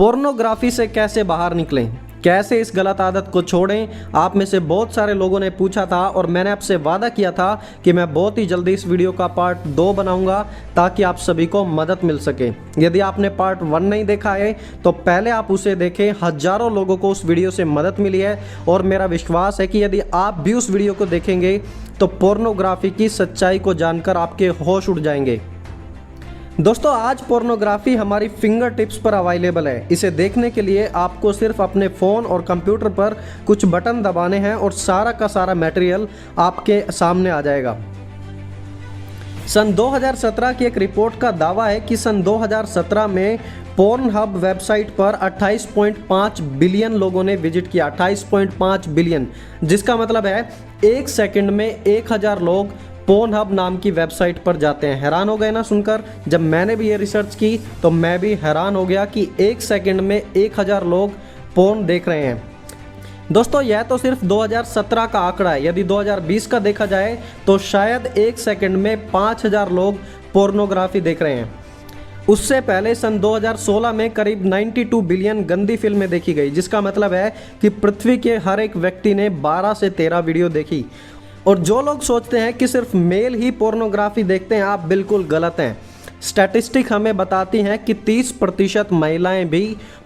Pornography से कैसे बाहर निकलें, कैसे इस गलत आदत को छोड़ें। आप में से बहुत सारे लोगों ने पूछा था और मैंने आपसे वादा किया था कि मैं बहुत ही जल्दी इस वीडियो का पार्ट 2 बनाऊंगा ताकि आप सभी को मदद मिल सके। यदि आपने पार्ट 1 नहीं देखा है तो पहले आप उसे देखें। हजारों लोगों को उस वीडियो से मदद मिली है और मेरा विश्वास है कि यदि आप भी उस वीडियो को देखेंगे तो पोर्नोग्राफी की सच्चाई को जानकर आपके होश उड़ जाएंगे। दोस्तों, आज पोर्नोग्राफी हमारी फिंगर टिप्स पर अवेलेबल है। इसे देखने के लिए आपको सिर्फ अपने फ़ोन और कंप्यूटर पर कुछ बटन दबाने हैं और सारा का सारा मटेरियल आपके सामने आ जाएगा। सन 2017 की एक रिपोर्ट का दावा है कि सन 2017 में पोर्नहब वेबसाइट पर 28.5 बिलियन लोगों ने विजिट किया। 28.5 बिलियन, जिसका मतलब है एक सेकंड में 1000 लोग पोर्नहब नाम की वेबसाइट पर जाते हैं। हैरान हो गए ना सुनकर? जब मैंने भी ये रिसर्च की तो मैं भी हैरान हो गया कि एक सेकंड में 1000 लोग पोर्न देख रहे हैं। दोस्तों, यह तो सिर्फ 2017 का आंकड़ा है। यदि 2020 का देखा जाए तो शायद एक सेकंड में 5000 लोग पोर्नोग्राफी देख रहे हैं। उससे पहले सन 2016 में करीब 92 बिलियन गंदी फिल्में देखी गई, जिसका मतलब है कि पृथ्वी के हर एक व्यक्ति ने 12 से 13 वीडियो देखी। और जो लोग सोचते हैं कि सिर्फ मेल ही पोर्नोग्राफी देखते हैं, आप बिल्कुल गलत हैं। स्टैटिस्टिक हमें बताती हैं कि 30% महिलाएं भी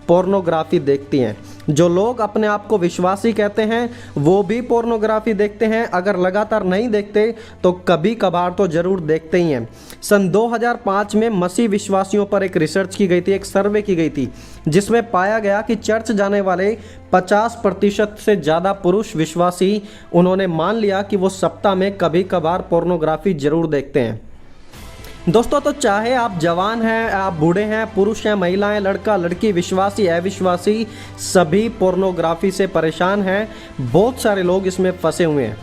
पोर्नोग्राफी देखती हैं। जो लोग अपने आप को विश्वासी कहते हैं वो भी पोर्नोग्राफी देखते हैं। अगर लगातार नहीं देखते तो कभी कभार तो जरूर देखते ही हैं। सन 2005 में मसीह विश्वासियों पर एक रिसर्च की गई थी, एक सर्वे की गई थी, जिसमें पाया गया कि चर्च जाने वाले 50% से ज़्यादा पुरुष विश्वासी उन्होंने मान लिया कि वो सप्ताह में कभी कभार पोर्नोग्राफी जरूर देखते हैं। दोस्तों, तो चाहे आप जवान हैं, आप बूढ़े हैं, पुरुष हैं, महिलाएं, लड़का लड़की, विश्वासी अविश्वासी, सभी पोर्नोग्राफी से परेशान हैं। बहुत सारे लोग इसमें फंसे हुए हैं।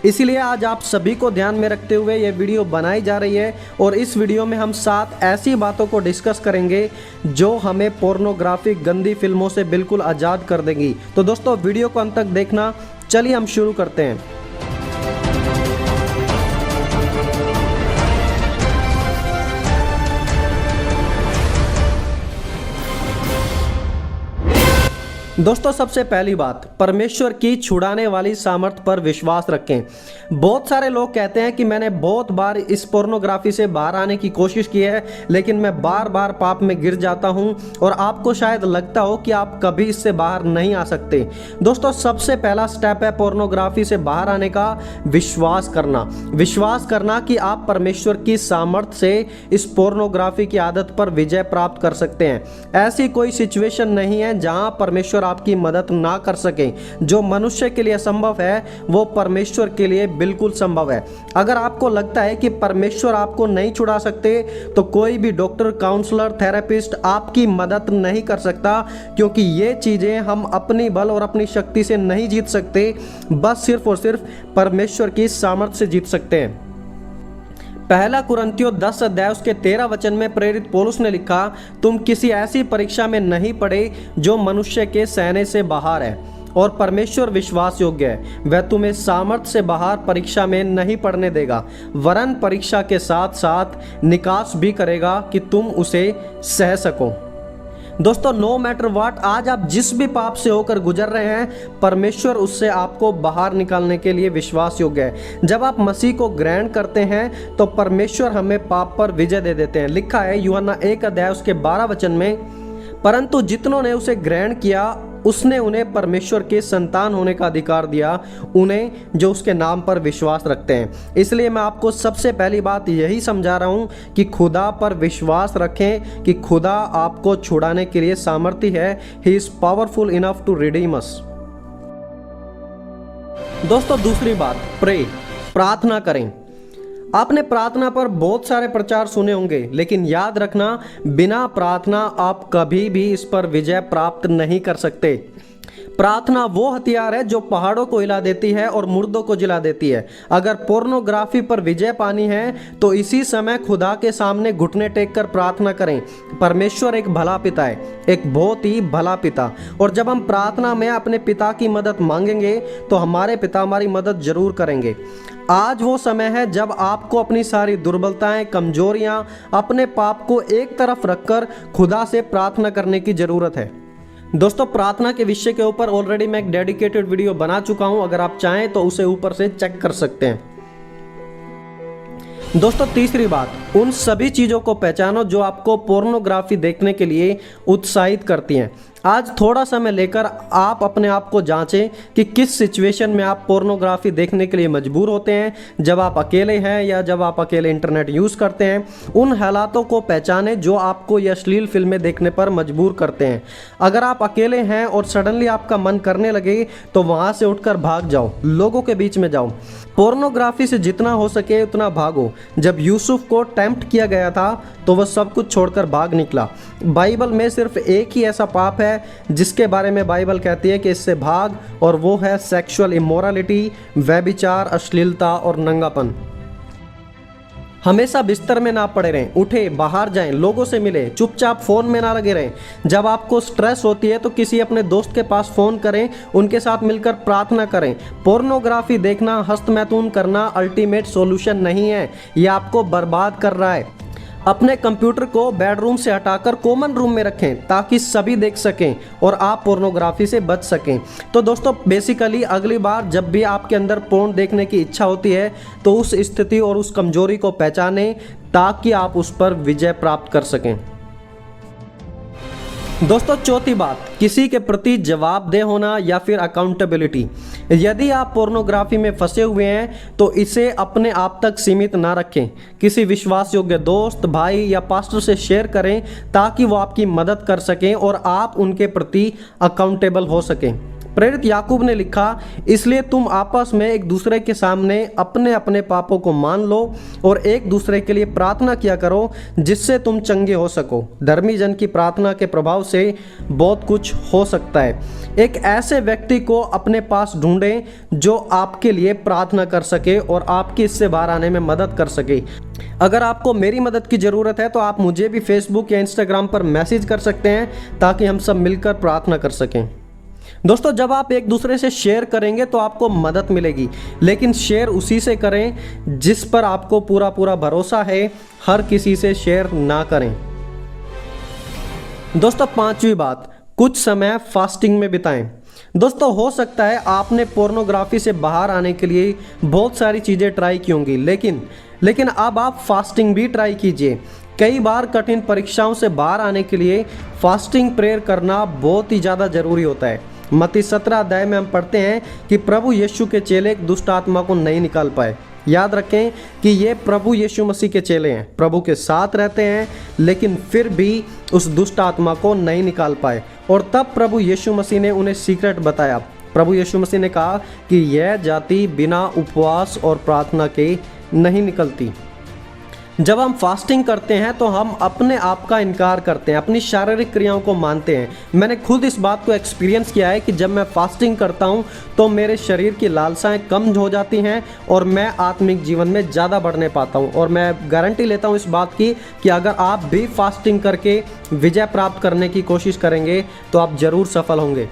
इसीलिए आज आप सभी को ध्यान में रखते हुए ये वीडियो बनाई जा रही है और इस वीडियो में हम 7 ऐसी बातों को डिस्कस करेंगे जो हमें पोर्नोग्राफी गंदी फिल्मों से बिल्कुल आज़ाद कर देंगी। तो दोस्तों, वीडियो को अंत तक देखना। चलिए हम शुरू करते हैं। दोस्तों, सबसे पहली बात, परमेश्वर की छुड़ाने वाली सामर्थ पर विश्वास रखें। बहुत सारे लोग कहते हैं कि मैंने बहुत बार इस पोर्नोग्राफी से बाहर आने की कोशिश की है, लेकिन मैं बार बार पाप में गिर जाता हूं और आपको शायद लगता हो कि आप कभी इससे बाहर नहीं आ सकते। दोस्तों, सबसे पहला स्टेप है पोर्नोग्राफी से बाहर आने का विश्वास करना। विश्वास करना कि आप परमेश्वर की सामर्थ से इस पोर्नोग्राफी की आदत पर विजय प्राप्त कर सकते हैं। ऐसी कोई सिचुएशन नहीं है जहां परमेश्वर आपकी मदद ना कर सके। जो मनुष्य के लिए संभव है वो परमेश्वर के लिए बिल्कुल संभव है। अगर आपको लगता है कि परमेश्वर आपको नहीं छुड़ा सकते तो कोई भी डॉक्टर, काउंसलर, थेरेपिस्ट आपकी मदद नहीं कर सकता, क्योंकि ये चीजें हम अपनी बल और अपनी शक्ति से नहीं जीत सकते, बस सिर्फ और सिर्फ परमेश्वर की सामर्थ से जीत सकते हैं। पहला कुरिन्थियों 10 अध्याय उसके 13 वचन में प्रेरित पौलुस ने लिखा, तुम किसी ऐसी परीक्षा में नहीं पड़े जो मनुष्य के सहने से बाहर है, और परमेश्वर विश्वास योग्य है, वह तुम्हें सामर्थ से बाहर परीक्षा में नहीं पड़ने देगा, वरन परीक्षा के साथ साथ निकास भी करेगा कि तुम उसे सह सको। दोस्तों, नो मैटर व्हाट, आज आप जिस भी पाप से होकर गुजर रहे हैं, परमेश्वर उससे आपको बाहर निकालने के लिए विश्वास योग्य है। जब आप मसीह को ग्रहण करते हैं तो परमेश्वर हमें पाप पर विजय दे देते हैं। लिखा है यूहन्ना 1 अध्याय उसके 12 वचन में, परंतु जितनों ने उसे ग्रहण किया उसने उन्हें परमेश्वर के संतान होने का अधिकार दिया, उन्हें जो उसके नाम पर विश्वास रखते हैं। इसलिए मैं आपको सबसे पहली बात यही समझा रहा हूं कि खुदा पर विश्वास रखें कि खुदा आपको छुड़ाने के लिए सामर्थ्य है। He is powerful enough to redeem us. दोस्तों, दूसरी बात, प्रे, प्रार्थना करें। आपने प्रार्थना पर बहुत सारे प्रचार सुने होंगे, लेकिन याद रखना, बिना प्रार्थना आप कभी भी इस पर विजय प्राप्त नहीं कर सकते। प्रार्थना वो हथियार है जो पहाड़ों को हिला देती है और मुर्दों को जिला देती है। अगर पोर्नोग्राफी पर विजय पानी है तो इसी समय खुदा के सामने घुटने टेक कर प्रार्थना करें। परमेश्वर एक भला पिता है, एक बहुत ही भला पिता, और जब हम प्रार्थना में अपने पिता की मदद मांगेंगे तो हमारे पिता हमारी मदद जरूर करेंगे। आज वो समय है जब आपको अपनी सारी दुर्बलताएं, कमजोरियां, अपने पाप को एक तरफ रखकर खुदा से प्रार्थना करने की जरूरत है। दोस्तों, प्रार्थना के विषय के ऊपर ऑलरेडी मैं एक डेडिकेटेड वीडियो बना चुका हूं, अगर आप चाहें तो उसे ऊपर से चेक कर सकते हैं। दोस्तों, तीसरी बात, उन सभी चीज़ों को पहचानो जो आपको पोर्नोग्राफी देखने के लिए उत्साहित करती हैं। आज थोड़ा समय लेकर आप अपने आप को जांचें कि किस सिचुएशन में आप पोर्नोग्राफी देखने के लिए मजबूर होते हैं, जब आप अकेले हैं या जब आप अकेले इंटरनेट यूज़ करते हैं। उन हालातों को पहचानें जो आपको ये अश्लील फिल्में देखने पर मजबूर करते हैं। अगर आप अकेले हैं और सडनली आपका मन करने लगे तो वहाँ से उठकर भाग जाओ, लोगों के बीच में जाओ। पोर्नोग्राफी से जितना हो सके उतना भागो। जब यूसुफ को टेम्प्ट किया गया था तो वह सब कुछ छोड़कर भाग निकला। बाइबल में सिर्फ एक ही ऐसा पाप है जिसके बारे में बाइबल कहती है कि इससे भाग, और वो है सेक्सुअल इमोरालिटी, व्यभिचार, अश्लीलता और नंगापन। हमेशा बिस्तर में ना पड़े रहें, उठे, बाहर जाएं, लोगों से मिलें, चुपचाप फ़ोन में ना लगे रहें। जब आपको स्ट्रेस होती है तो किसी अपने दोस्त के पास फ़ोन करें, उनके साथ मिलकर प्रार्थना करें। पोर्नोग्राफी देखना, हस्तमैथुन करना अल्टीमेट सॉल्यूशन नहीं है, ये आपको बर्बाद कर रहा है। अपने कंप्यूटर को बेडरूम से हटाकर कॉमन रूम में रखें ताकि सभी देख सकें और आप पोर्नोग्राफी से बच सकें। तो दोस्तों, बेसिकली अगली बार जब भी आपके अंदर पोर्न देखने की इच्छा होती है तो उस स्थिति और उस कमजोरी को पहचानें ताकि आप उस पर विजय प्राप्त कर सकें। दोस्तों, चौथी बात, किसी के प्रति जवाबदेह होना या फिर अकाउंटेबिलिटी। यदि आप पोर्नोग्राफी में फंसे हुए हैं तो इसे अपने आप तक सीमित ना रखें। किसी विश्वास योग्य दोस्त, भाई या पास्टर से शेयर करें ताकि वो आपकी मदद कर सकें और आप उनके प्रति अकाउंटेबल हो सकें। प्रेरित याकूब ने लिखा, इसलिए तुम आपस में एक दूसरे के सामने अपने अपने पापों को मान लो और एक दूसरे के लिए प्रार्थना किया करो जिससे तुम चंगे हो सको। धर्मी जन की प्रार्थना के प्रभाव से बहुत कुछ हो सकता है। एक ऐसे व्यक्ति को अपने पास ढूंढें जो आपके लिए प्रार्थना कर सके और आपकी इससे बाहर आने में मदद कर सके। अगर आपको मेरी मदद की ज़रूरत है तो आप मुझे भी फेसबुक या इंस्टाग्राम पर मैसेज कर सकते हैं ताकि हम सब मिलकर प्रार्थना कर सकें। दोस्तों, जब आप एक दूसरे से शेयर करेंगे तो आपको मदद मिलेगी, लेकिन शेयर उसी से करें जिस पर आपको पूरा पूरा भरोसा है। हर किसी से शेयर ना करें। दोस्तों, पांचवी बात, कुछ समय फास्टिंग में बिताएं। दोस्तों, हो सकता है आपने पोर्नोग्राफी से बाहर आने के लिए बहुत सारी चीज़ें ट्राई की होंगी, लेकिन अब आप फास्टिंग भी ट्राई कीजिए। कई बार कठिन परीक्षाओं से बाहर आने के लिए फास्टिंग प्रेयर करना बहुत ही ज़्यादा ज़रूरी होता है। मत्ती 17 अध्याय में हम पढ़ते हैं कि प्रभु यीशु के चेले एक दुष्ट आत्मा को नहीं निकाल पाए। याद रखें कि ये प्रभु यीशु मसीह के चेले हैं, प्रभु के साथ रहते हैं, लेकिन फिर भी उस दुष्ट आत्मा को नहीं निकाल पाए। और तब प्रभु यीशु मसीह ने उन्हें सीक्रेट बताया। प्रभु यीशु मसीह ने कहा कि यह जाति बिना उपवास और प्रार्थना के नहीं निकलती। जब हम फास्टिंग करते हैं तो हम अपने आप का इनकार करते हैं, अपनी शारीरिक क्रियाओं को मानते हैं। मैंने खुद इस बात को एक्सपीरियंस किया है कि जब मैं फास्टिंग करता हूं तो मेरे शरीर की लालसाएं कम हो जाती हैं और मैं आत्मिक जीवन में ज़्यादा बढ़ने पाता हूं। और मैं गारंटी लेता हूं इस बात की कि अगर आप भी फास्टिंग करके विजय प्राप्त करने की कोशिश करेंगे तो आप ज़रूर सफल होंगे।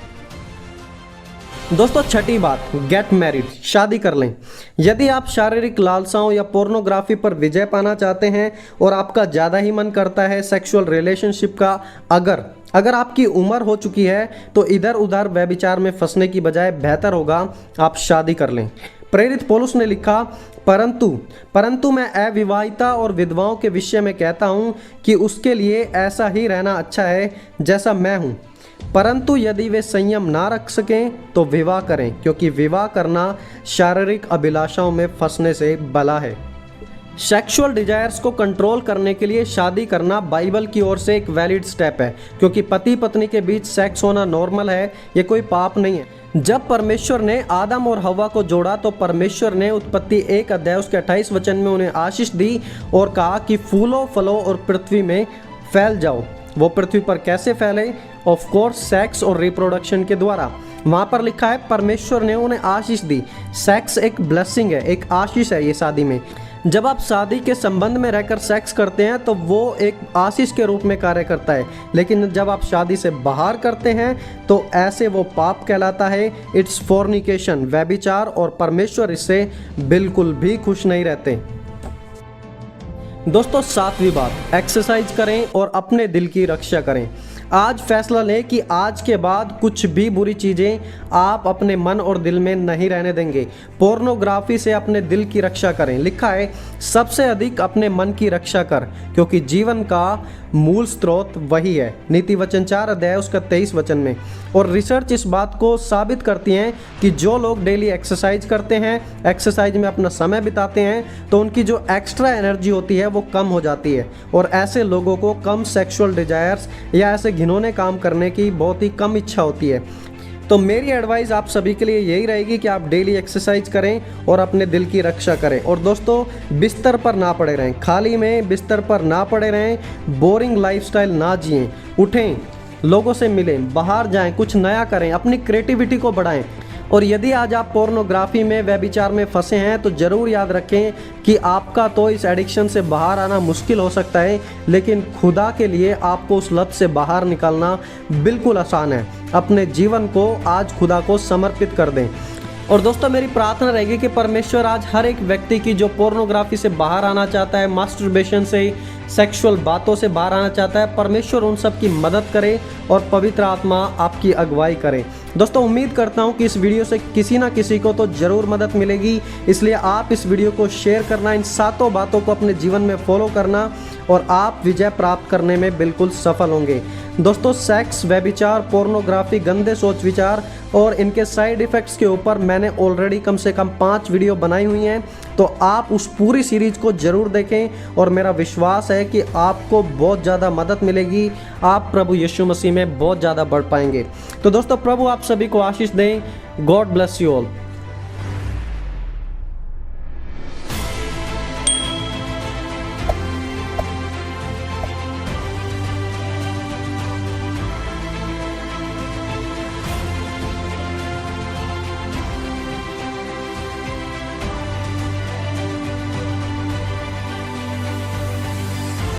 दोस्तों, छठी बात, गेट मैरिड, शादी कर लें। यदि आप शारीरिक लालसाओं या पोर्नोग्राफी पर विजय पाना चाहते हैं और आपका ज़्यादा ही मन करता है सेक्सुअल रिलेशनशिप का, अगर आपकी उम्र हो चुकी है तो इधर उधर व्यभिचार में फंसने की बजाय बेहतर होगा आप शादी कर लें। प्रेरित पौलुस ने लिखा, परंतु मैं अविवाहिता और विधवाओं के विषय में कहता हूँ कि उसके लिए ऐसा ही रहना अच्छा है जैसा मैं हूँ। परंतु यदि वे संयम ना रख सकें तो विवाह करें, क्योंकि विवाह करना शारीरिक अभिलाषाओं में फंसने से भला है। सेक्सुअल डिजायर्स को कंट्रोल करने के लिए शादी करना बाइबल की ओर से एक वैलिड स्टेप है, क्योंकि पति पत्नी के बीच सेक्स होना नॉर्मल है, ये कोई पाप नहीं है। जब परमेश्वर ने आदम और हव्वा को जोड़ा तो परमेश्वर ने उत्पत्ति 1 अध्याय उसके 28 वचन में उन्हें आशीष दी और कहा कि फूलो फलो और पृथ्वी में फैल जाओ। वो पृथ्वी पर कैसे फैले? ऑफ कोर्स सेक्स और रिप्रोडक्शन के द्वारा। वहाँ पर लिखा है परमेश्वर ने उन्हें आशीष दी। सेक्स एक ब्लेसिंग है, एक आशीष है ये शादी में। जब आप शादी के संबंध में रहकर सेक्स करते हैं तो वो एक आशीष के रूप में कार्य करता है, लेकिन जब आप शादी से बाहर करते हैं तो ऐसे वो पाप कहलाता है। इट्स फॉर्निकेशन, व्यभिचार, और परमेश्वर इससे बिल्कुल भी खुश नहीं रहते। दोस्तों 7वीं बात, एक्सरसाइज करें और अपने दिल की रक्षा करें। आज फैसला लें कि आज के बाद कुछ भी बुरी चीज़ें आप अपने मन और दिल में नहीं रहने देंगे। पोर्नोग्राफी से अपने दिल की रक्षा करें। लिखा है सबसे अधिक अपने मन की रक्षा कर, क्योंकि जीवन का मूल स्रोत वही है। नीति वचन 4 अध्याय उसका 23 वचन में। और रिसर्च इस बात को साबित करती हैं कि जो लोग डेली एक्सरसाइज करते हैं, एक्सरसाइज में अपना समय बिताते हैं, तो उनकी जो एक्स्ट्रा एनर्जी होती है वो कम हो जाती है, और ऐसे लोगों को कम सेक्सुअल डिजायर्स या ऐसे घिनौने काम करने की बहुत ही कम इच्छा होती है। तो मेरी एडवाइस आप सभी के लिए यही रहेगी कि आप डेली एक्सरसाइज करें और अपने दिल की रक्षा करें। और दोस्तों बिस्तर पर ना पड़े रहें, खाली में बिस्तर पर ना पड़े रहें, बोरिंग लाइफस्टाइल ना जिएं। उठें, लोगों से मिलें, बाहर जाएं, कुछ नया करें, अपनी क्रिएटिविटी को बढ़ाएं। और यदि आज आप पोर्नोग्राफी में, व्यभिचार में फंसे हैं तो ज़रूर याद रखें कि आपका तो इस एडिक्शन से बाहर आना मुश्किल हो सकता है, लेकिन खुदा के लिए आपको उस लत से बाहर निकलना बिल्कुल आसान है। अपने जीवन को आज खुदा को समर्पित कर दें। और दोस्तों मेरी प्रार्थना रहेगी कि परमेश्वर आज हर एक व्यक्ति की जो पोर्नोग्राफी से बाहर आना चाहता है, मास्टरबेशन से, सेक्सुअल बातों से बाहर आना चाहता है, परमेश्वर उन सब की मदद करे और पवित्र आत्मा आपकी अगुवाई करे। दोस्तों उम्मीद करता हूं कि इस वीडियो से किसी ना किसी को तो ज़रूर मदद मिलेगी, इसलिए आप इस वीडियो को शेयर करना, इन 7 बातों को अपने जीवन में फॉलो करना और आप विजय प्राप्त करने में बिल्कुल सफल होंगे। दोस्तों सेक्स, व्यभिचार, पोर्नोग्राफी, गंदे सोच विचार और इनके साइड इफ़ेक्ट्स के ऊपर मैंने ऑलरेडी कम से कम 5 वीडियो बनाई हुई हैं, तो आप उस पूरी सीरीज को ज़रूर देखें और मेरा विश्वास है कि आपको बहुत ज़्यादा मदद मिलेगी। आप प्रभु यीशु मसीह में बहुत ज़्यादा बढ़ पाएंगे। तो दोस्तों प्रभु आप सभी को आशीष दें। God bless you all.